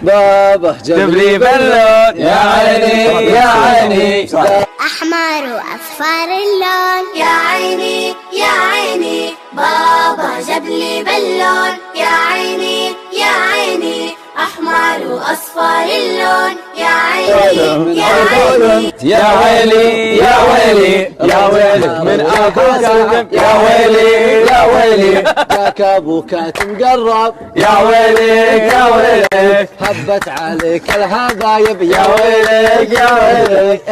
بابا جاب لي بلون يا عيني يا عيني. أحمر وأصفر اللون يا عيني يا عيني. بابا جاب لي بلون يا عيني يا عيني. أحمر وأصفر اللون يا عيني يا عيني. يا ويلي يا ويلي يا ويلي من أبوك يا ويلي يا ويلي. جاك أبوك تمقرب يا ويلك يا ويلك. هبت عليك الهضايب يا ويلك يا ويلك.